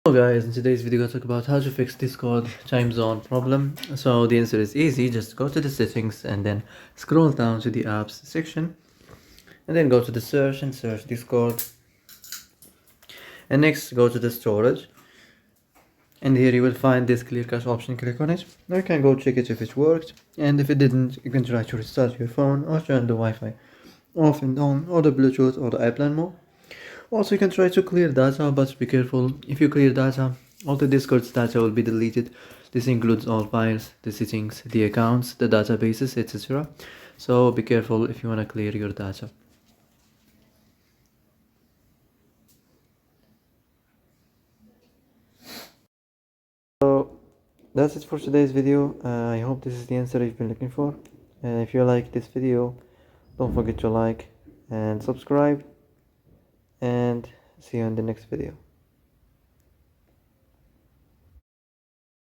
Hello guys, in today's video I'll talk about how to fix Discord time zone problem. So the answer is easy. Just go to the settings and then scroll down to the apps section and then go to the search and search Discord, and next go to the storage, and here you will find this clear cache option. Click on it. Now you can go check it if it worked, and if it didn't you can try to restart your phone or turn the Wi-Fi off and on, or the Bluetooth or the airplane mode. Also, you can try to clear data, but be careful. If you clear data, all the Discord's data will be deleted. This includes all files, the settings, the accounts, the databases, etc. So be careful if you want to clear your data. So that's it for today's video. I hope this is the answer you've been looking for. If you like this video, don't forget to like and subscribe, and see you in the next video.